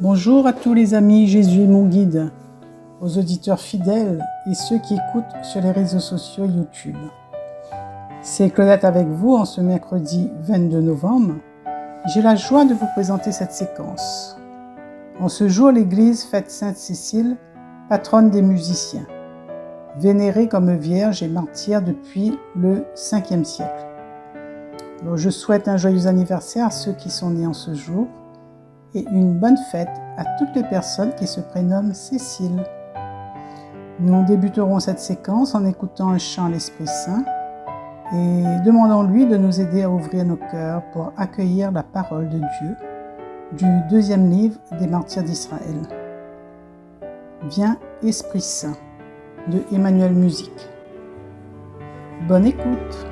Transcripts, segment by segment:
Bonjour à tous les amis, Jésus est mon guide, aux auditeurs fidèles et ceux qui écoutent sur les réseaux sociaux YouTube. C'est Claudette avec vous en ce mercredi 22 novembre. J'ai la joie de vous présenter cette séquence. En ce jour, l'Église fête Sainte Cécile, patronne des musiciens, vénérée comme vierge et martyre depuis le 5e siècle. Alors, je souhaite un joyeux anniversaire à ceux qui sont nés en ce jour et une bonne fête à toutes les personnes qui se prénomment Cécile. Nous débuterons cette séquence en écoutant un chant à l'Esprit Saint et demandons-lui de nous aider à ouvrir nos cœurs pour accueillir la parole de Dieu du 2e livre des martyrs d'Israël. Viens, Esprit Saint, de Emmanuel Musique. Bonne écoute!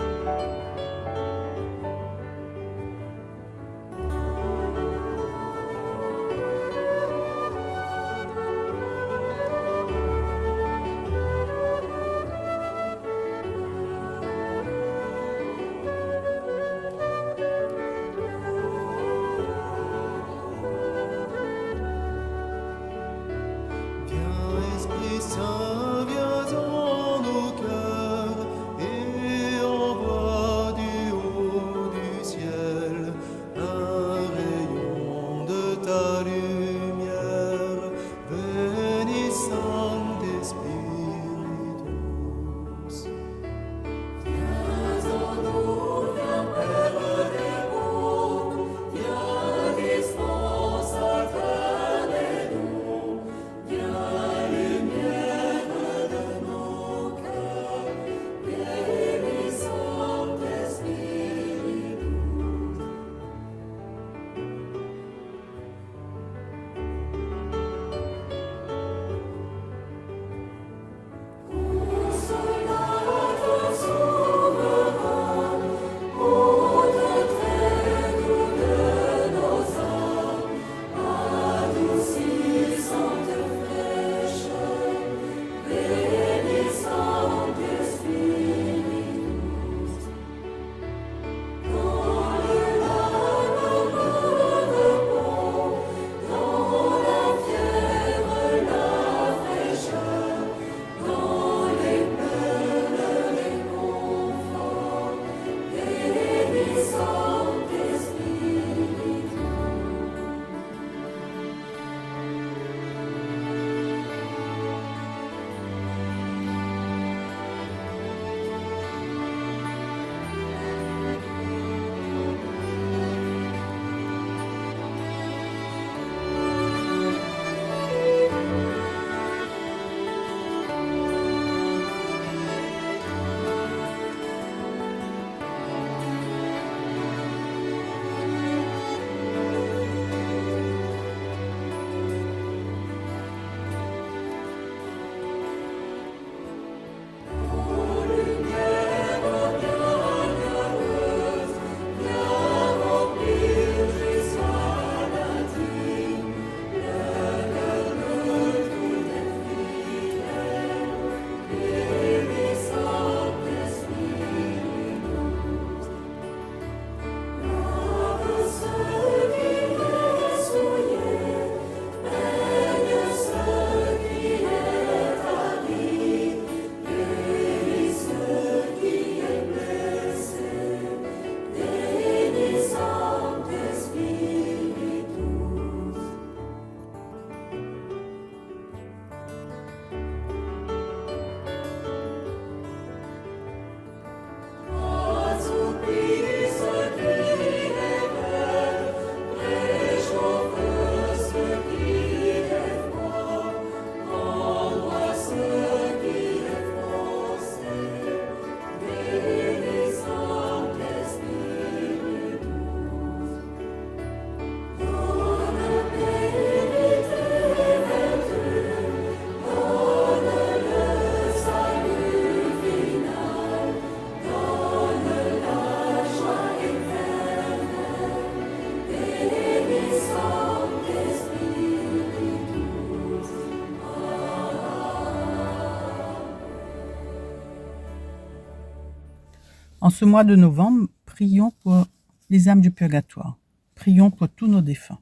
En ce mois de novembre, prions pour les âmes du purgatoire. Prions pour tous nos défunts.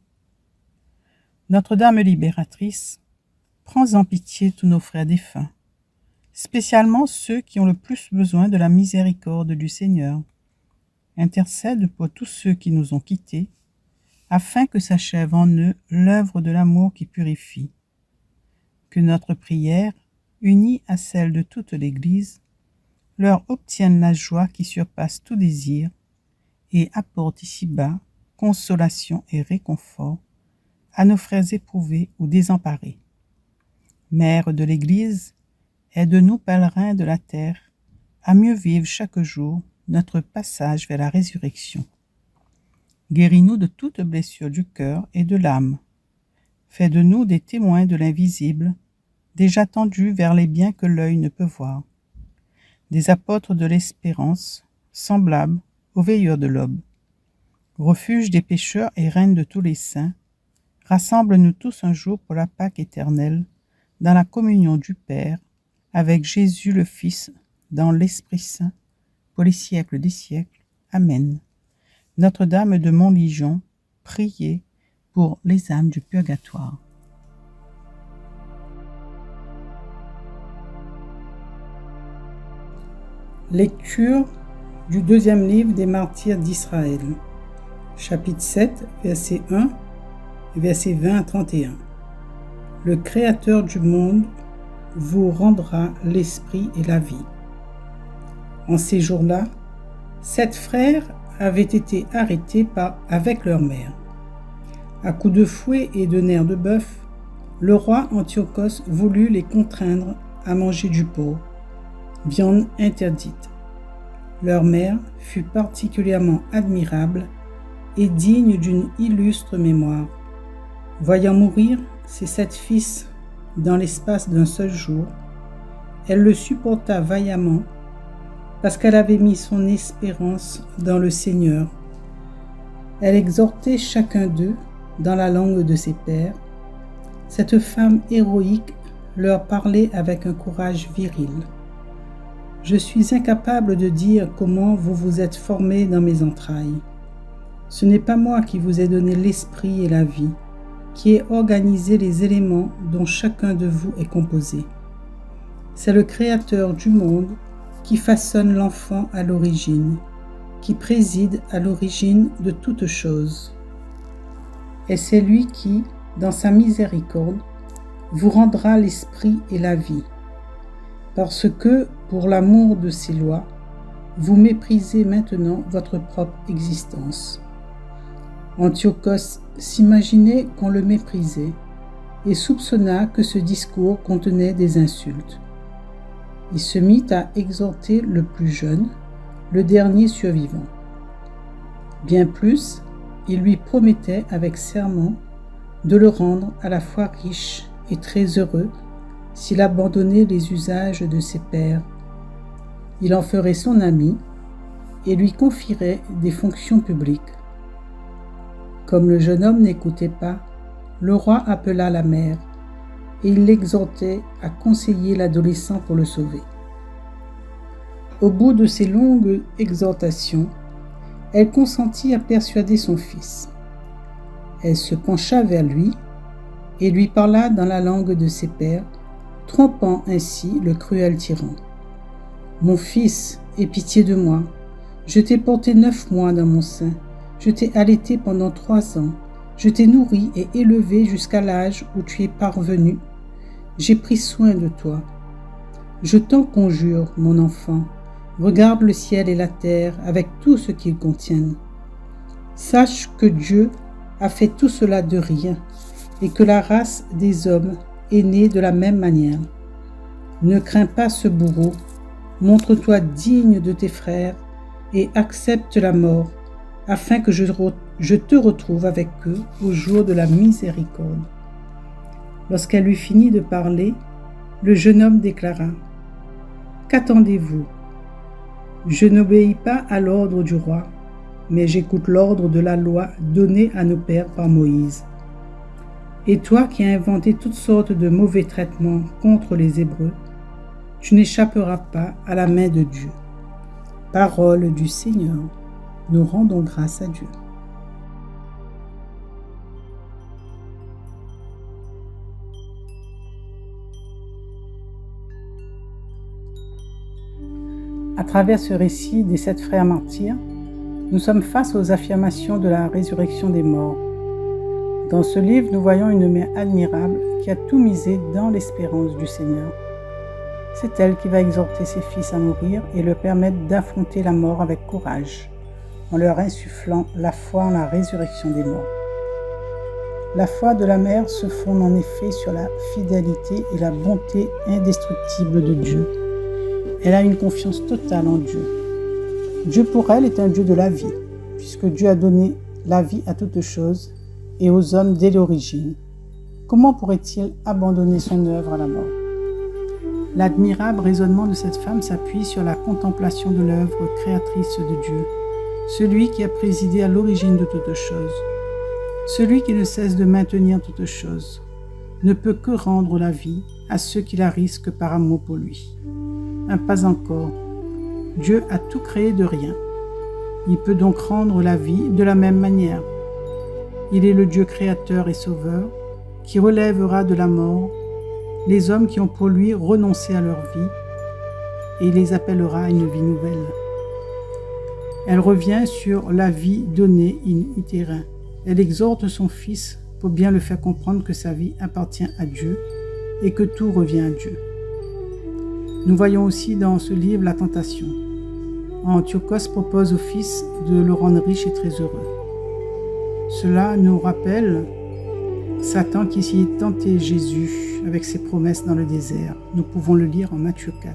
Notre-Dame libératrice, prends en pitié tous nos frères défunts, spécialement ceux qui ont le plus besoin de la miséricorde du Seigneur. Intercède pour tous ceux qui nous ont quittés, afin que s'achève en eux l'œuvre de l'amour qui purifie. Que notre prière, unie à celle de toute l'Église, leur obtienne la joie qui surpasse tout désir et apporte ici-bas consolation et réconfort à nos frères éprouvés ou désemparés. Mère de l'Église, aide-nous pèlerins de la terre à mieux vivre chaque jour notre passage vers la résurrection. Guéris-nous de toute blessure du cœur et de l'âme. Fais de nous des témoins de l'invisible, déjà tendus vers les biens que l'œil ne peut voir. Des apôtres de l'espérance, semblables aux veilleurs de l'aube. Refuge des pécheurs et reine de tous les saints, rassemble-nous tous un jour pour la Pâque éternelle, dans la communion du Père, avec Jésus le Fils, dans l'Esprit Saint, pour les siècles des siècles. Amen. Notre-Dame de Montligeon, priez pour les âmes du purgatoire. Lecture du deuxième livre des martyrs d'Israël, chapitre 7, verset 1 et verset 20 à 31. Le Créateur du monde vous rendra l'esprit et la vie. En ces jours-là, 7 frères avaient été arrêtés avec leur mère. À coups de fouet et de nerfs de bœuf, le roi Antiochos voulut les contraindre à manger du porc, viande interdite. Leur mère fut particulièrement admirable et digne d'une illustre mémoire. Voyant mourir ses 7 fils dans l'espace d'un seul jour, elle le supporta vaillamment parce qu'elle avait mis son espérance dans le Seigneur. Elle exhortait chacun d'eux dans la langue de ses pères. Cette femme héroïque leur parlait avec un courage viril. « Je suis incapable de dire comment vous vous êtes formés dans mes entrailles. Ce n'est pas moi qui vous ai donné l'esprit et la vie, qui ai organisé les éléments dont chacun de vous est composé. C'est le Créateur du monde qui façonne l'enfant à l'origine, qui préside à l'origine de toutes choses. Et c'est lui qui, dans sa miséricorde, vous rendra l'esprit et la vie, parce que, pour l'amour de ses lois, vous méprisez maintenant votre propre existence. » Antiochos s'imaginait qu'on le méprisait et soupçonna que ce discours contenait des insultes. Il se mit à exhorter le plus jeune, le dernier survivant. Bien plus, il lui promettait avec serment de le rendre à la fois riche et très heureux s'il abandonnait les usages de ses pères. Il en ferait son ami et lui confierait des fonctions publiques. Comme le jeune homme n'écoutait pas, le roi appela la mère et il l'exhortait à conseiller l'adolescent pour le sauver. Au bout de ces longues exhortations, elle consentit à persuader son fils. Elle se pencha vers lui et lui parla dans la langue de ses pères, trompant ainsi le cruel tyran. « Mon fils, aie pitié de moi. Je t'ai porté 9 mois dans mon sein. Je t'ai allaité pendant 3 ans. Je t'ai nourri et élevé jusqu'à l'âge où tu es parvenu. J'ai pris soin de toi. Je t'en conjure, mon enfant, regarde le ciel et la terre avec tout ce qu'ils contiennent. Sache que Dieu a fait tout cela de rien et que la race des hommes est née de la même manière. Ne crains pas ce bourreau, montre-toi digne de tes frères et accepte la mort, afin que je te retrouve avec eux au jour de la miséricorde. » Lorsqu'elle eut fini de parler, le jeune homme déclara : « Qu'attendez-vous ? Je n'obéis pas à l'ordre du roi, mais j'écoute l'ordre de la loi donnée à nos pères par Moïse. Et toi qui as inventé toutes sortes de mauvais traitements contre les Hébreux, tu n'échapperas pas à la main de Dieu. » Parole du Seigneur. Nous rendons grâce à Dieu. À travers ce récit des 7 frères martyrs, nous sommes face aux affirmations de la résurrection des morts. Dans ce livre, nous voyons une mère admirable qui a tout misé dans l'espérance du Seigneur. C'est elle qui va exhorter ses fils à mourir et leur permettre d'affronter la mort avec courage, en leur insufflant la foi en la résurrection des morts. La foi de la mère se fonde en effet sur la fidélité et la bonté indestructible de Dieu. Elle a une confiance totale en Dieu. Dieu pour elle est un Dieu de la vie, puisque Dieu a donné la vie à toutes choses et aux hommes dès l'origine. Comment pourrait-il abandonner son œuvre à la mort? L'admirable raisonnement de cette femme s'appuie sur la contemplation de l'œuvre créatrice de Dieu, celui qui a présidé à l'origine de toutes choses. Celui qui ne cesse de maintenir toutes choses ne peut que rendre la vie à ceux qui la risquent par amour pour lui. Un pas encore. Dieu a tout créé de rien. Il peut donc rendre la vie de la même manière. Il est le Dieu créateur et sauveur qui relèvera de la mort les hommes qui ont pour lui renoncé à leur vie et il les appellera à une vie nouvelle. Elle revient sur la vie donnée in itinere. Elle exhorte son fils pour bien le faire comprendre que sa vie appartient à Dieu et que tout revient à Dieu. Nous voyons aussi dans ce livre la tentation. Antiochos propose au fils de le rendre riche et très heureux. Cela nous rappelle Satan qui essayait de tenter Jésus avec ses promesses dans le désert. Nous pouvons le lire en Matthieu 4.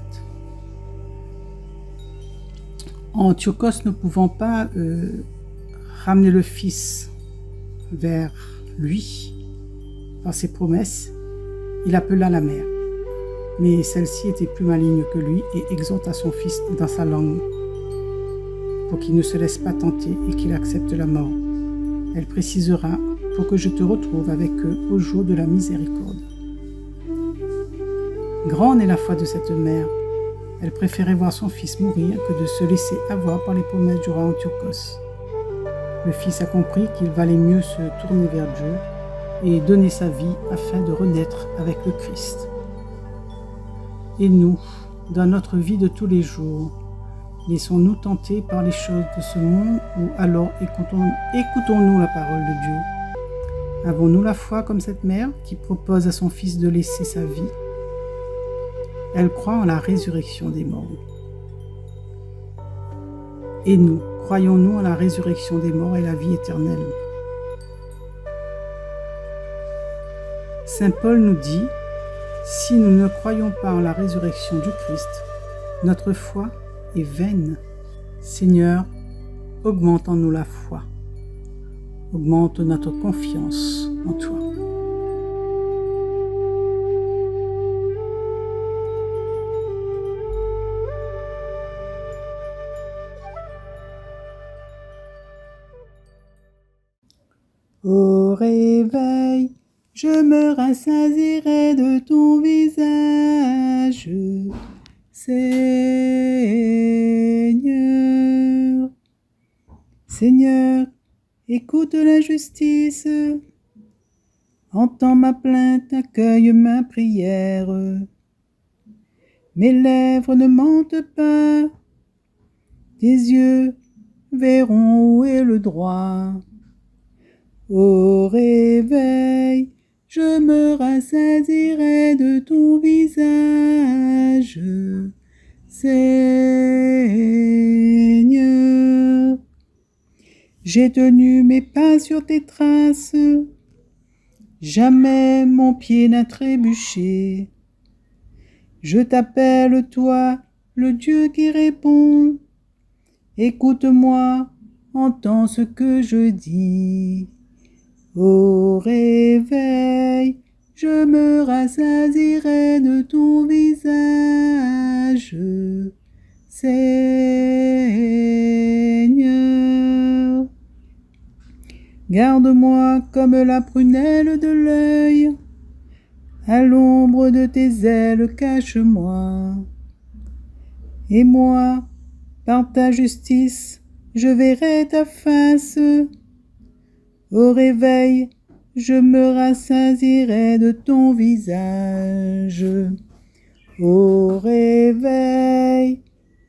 Antiochos ne pouvant pas ramener le fils vers lui par ses promesses, il appela la mère. Mais celle-ci était plus maligne que lui et exhorta son fils dans sa langue pour qu'il ne se laisse pas tenter et qu'il accepte la mort. Elle précisera pour que je te retrouve avec eux au jour de la miséricorde. Grande est la foi de cette mère. Elle préférait voir son fils mourir que de se laisser avoir par les promesses du roi Antiochos. Le fils a compris qu'il valait mieux se tourner vers Dieu et donner sa vie afin de renaître avec le Christ. Et nous, dans notre vie de tous les jours, laissons-nous tenter par les choses de ce monde ou alors écoutons-nous la parole de Dieu? Avons-nous la foi comme cette mère qui propose à son fils de laisser sa vie? Elle croit en la résurrection des morts. Et nous, croyons-nous en la résurrection des morts et la vie éternelle? Saint Paul nous dit, si nous ne croyons pas en la résurrection du Christ, notre foi est vaine. Seigneur, augmente en nous la foi. Augmente notre confiance en toi. Au réveil, je me rassasierai de ton visage, Seigneur. Seigneur, écoute la justice, entends ma plainte, accueille ma prière. Mes lèvres ne mentent pas, tes yeux verront où est le droit. Au réveil, je me rassasierai de ton visage, Seigneur. J'ai tenu mes pas sur tes traces, jamais mon pied n'a trébuché. Je t'appelle, toi, le Dieu qui répond. Écoute-moi, entends ce que je dis. Au réveil, je me rassasierai de ton visage, Seigneur. Garde-moi comme la prunelle de l'œil, à l'ombre de tes ailes cache-moi. Et moi, par ta justice, je verrai ta face. Au réveil, je me rassasierai de ton visage. Au réveil,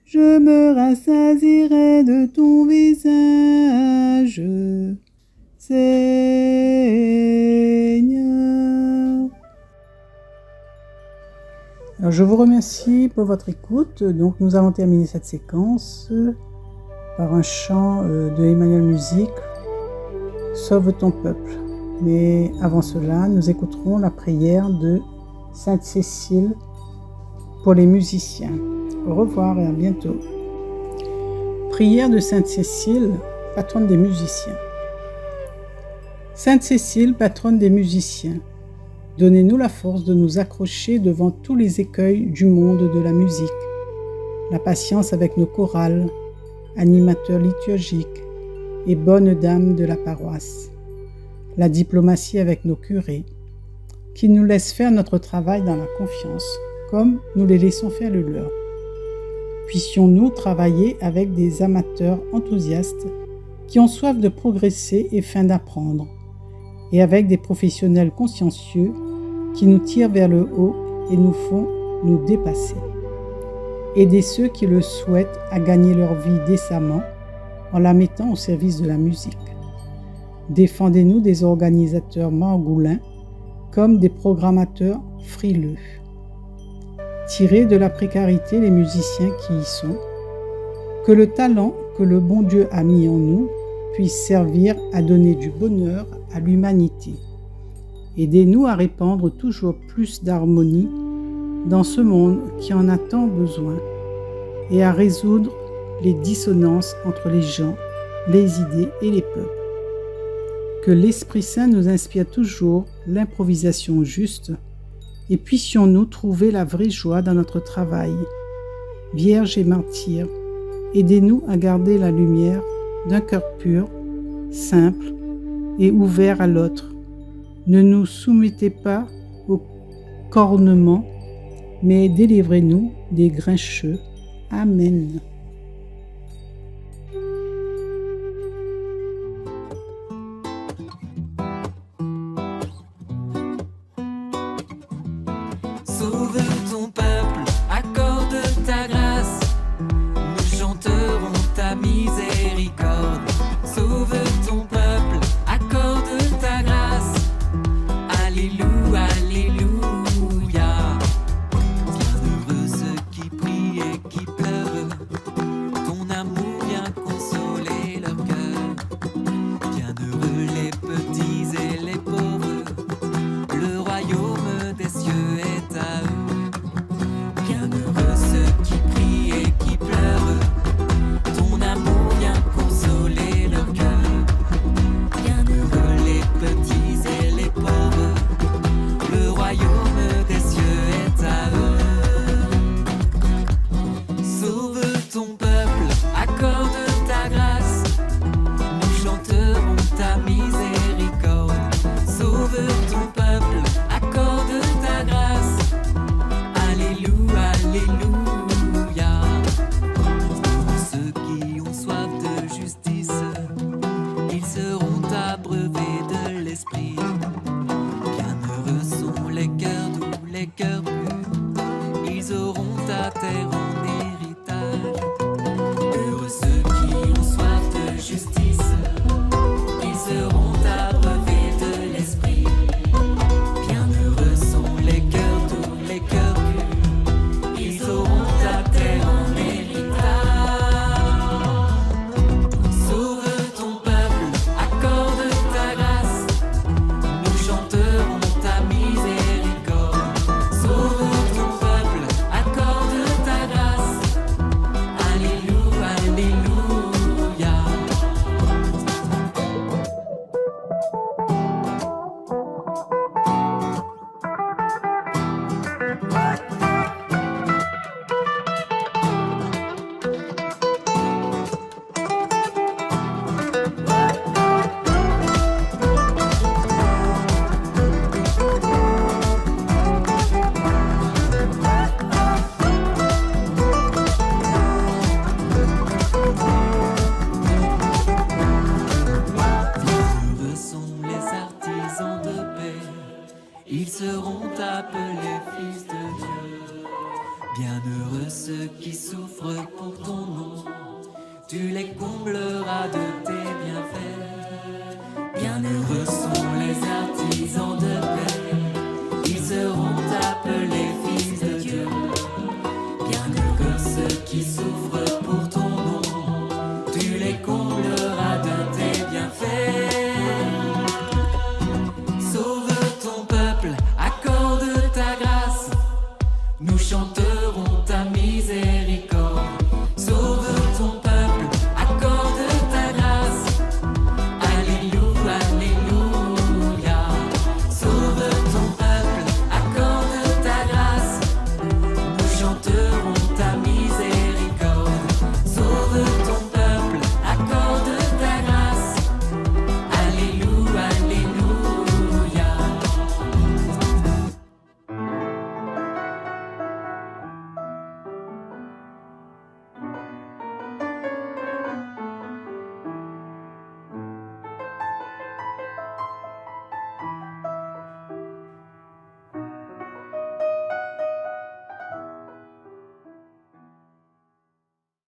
je me rassasierai de ton visage, Seigneur. Alors, je vous remercie pour votre écoute. Donc, nous avons terminé cette séquence par un chant de Emmanuel Musique, Sauve ton peuple. Mais avant cela, nous écouterons la prière de Sainte Cécile pour les musiciens. Au revoir et à bientôt. Prière de Sainte Cécile, patronne des musiciens. Sainte Cécile, patronne des musiciens, donnez-nous la force de nous accrocher devant tous les écueils du monde de la musique, la patience avec nos chorales, animateurs liturgiques et bonnes dames de la paroisse, la diplomatie avec nos curés, qui nous laissent faire notre travail dans la confiance, comme nous les laissons faire le leur. Puissions-nous travailler avec des amateurs enthousiastes qui ont soif de progresser et faim d'apprendre, et avec des professionnels consciencieux qui nous tirent vers le haut et nous font nous dépasser. Aidez ceux qui le souhaitent à gagner leur vie décemment en la mettant au service de la musique. Défendez-nous des organisateurs margoulins comme des programmateurs frileux. Tirez de la précarité les musiciens qui y sont. Que le talent que le bon Dieu a mis en nous puisse servir à donner du bonheur à l'humanité. Aidez-nous à répandre toujours plus d'harmonie dans ce monde qui en a tant besoin et à résoudre les dissonances entre les gens, les idées et les peuples. Que l'Esprit Saint nous inspire toujours l'improvisation juste et puissions-nous trouver la vraie joie dans notre travail. Vierge et martyrs, aidez-nous à garder la lumière d'un cœur pur, simple et ouvert à l'autre. Ne nous soumettez pas au cornement, mais délivrez-nous des grincheux. Amen. Sauve ton peuple, accorde ta grâce, nous chanterons ta miséricorde. Sauve ton peuple, accorde ta grâce, Alléluia, Alléluia. Bienheureux ceux qui prient et qui pleurent, Bienheureux ceux qui souffrent pour ton nom, tu les combleras de tes bienfaits. Bienheureux sont les artisans de paix, ils seront appelés fils de Dieu. Bienheureux ceux qui souffrent pour ton nom, tu les combleras de tes bienfaits. Sauve ton peuple, accorde ta grâce, nous chanterons ta miséricorde. Sauve ton peuple, accorde ta grâce. Alléluia, alléluia. Sauve ton peuple, accorde ta grâce. Nous chanterons ta